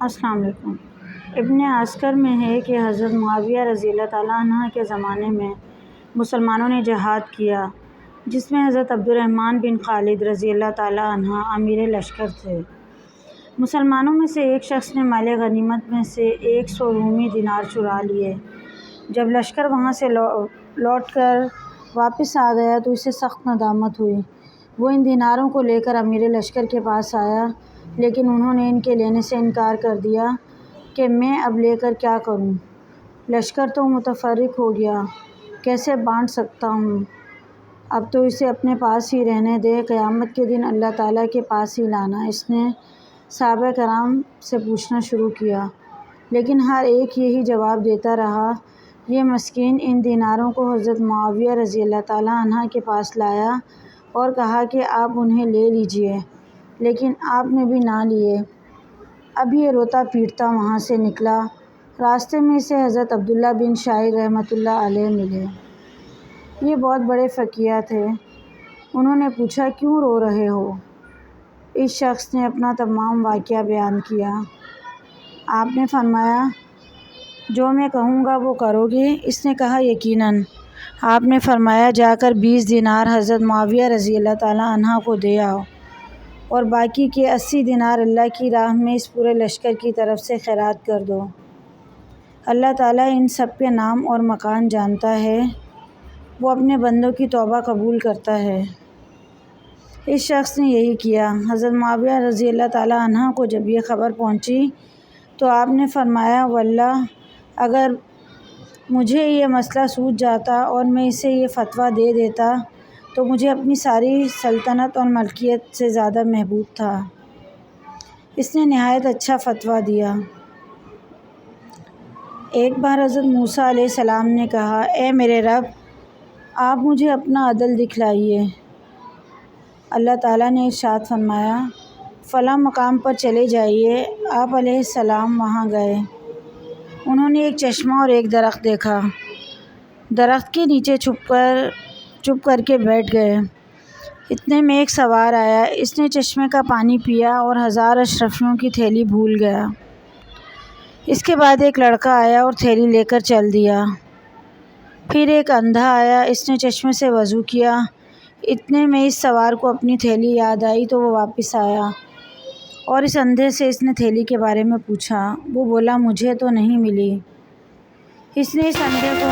السلام علیکم۔ ابن عسکر میں ہے کہ حضرت معاویہ رضی اللہ تعالیٰ عنہ کے زمانے میں مسلمانوں نے جہاد کیا، جس میں حضرت عبد الرحمن بن خالد رضی اللہ تعالیٰ عنہ امیر لشکر تھے۔ مسلمانوں میں سے ایک شخص نے مال غنیمت میں سے 100 رومی دینار چرا لیے۔ جب لشکر وہاں سے لوٹ کر واپس آ گیا تو اسے سخت ندامت ہوئی۔ وہ ان دیناروں کو لے کر امیر لشکر کے پاس آیا، لیکن انہوں نے ان کے لینے سے انکار کر دیا کہ میں اب لے کر کیا کروں؟ لشکر تو متفرق ہو گیا، کیسے بانٹ سکتا ہوں؟ اب تو اسے اپنے پاس ہی رہنے دے، قیامت کے دن اللہ تعالیٰ کے پاس ہی لانا۔ اس نے صحابہ کرام سے پوچھنا شروع کیا، لیکن ہر ایک یہی جواب دیتا رہا۔ یہ مسکین ان دیناروں کو حضرت معاویہ رضی اللہ تعالیٰ عنہ کے پاس لایا اور کہا کہ آپ انہیں لے لیجئے، لیکن آپ نے بھی نہ لیے۔ اب یہ روتا پیٹتا وہاں سے نکلا۔ راستے میں اسے حضرت عبداللہ بن شعیر رحمۃ اللہ علیہ ملے۔ یہ بہت بڑے فقیہ تھے۔ انہوں نے پوچھا، کیوں رو رہے ہو؟ اس شخص نے اپنا تمام واقعہ بیان کیا۔ آپ نے فرمایا، جو میں کہوں گا وہ کرو گے؟ اس نے کہا، یقیناً۔ آپ نے فرمایا، جا کر 20 دینار حضرت معاویہ رضی اللہ تعالیٰ عنہ کو دے آؤ، اور باقی کے 80 دینار اللہ کی راہ میں اس پورے لشکر کی طرف سے خیرات کر دو۔ اللہ تعالیٰ ان سب کے نام اور مکان جانتا ہے، وہ اپنے بندوں کی توبہ قبول کرتا ہے۔ اس شخص نے یہی کیا۔ حضرت معاویہ رضی اللہ تعالیٰ عنہ کو جب یہ خبر پہنچی تو آپ نے فرمایا، واللہ اگر مجھے یہ مسئلہ سوجھ جاتا اور میں اسے یہ فتویٰ دے دیتا تو مجھے اپنی ساری سلطنت اور ملکیت سے زیادہ محبوب تھا۔ اس نے نہایت اچھا فتویٰ دیا۔ ایک بار حضرت موسیٰ علیہ السلام نے کہا، اے میرے رب، آپ مجھے اپنا عدل دکھلائیے۔ اللہ تعالیٰ نے ارشاد فرمایا، فلاں مقام پر چلے جائیے۔ آپ علیہ السلام وہاں گئے۔ انہوں نے ایک چشمہ اور ایک درخت دیکھا۔ درخت کے نیچے چھپ کر کے بیٹھ گئے۔ اتنے میں ایک سوار آیا۔ اس نے چشمے کا پانی پیا اور 1000 اشرفیوں کی تھیلی بھول گیا۔ اس کے بعد ایک لڑکا آیا اور تھیلی لے کر چل دیا۔ پھر ایک اندھا آیا۔ اس نے چشمے سے وضو کیا۔ اتنے میں اس سوار کو اپنی تھیلی یاد آئی تو وہ واپس آیا اور اس اندھے سے اس نے تھیلی کے بارے میں پوچھا۔ وہ بولا، مجھے تو نہیں ملی۔ اس نے اس اندھے کو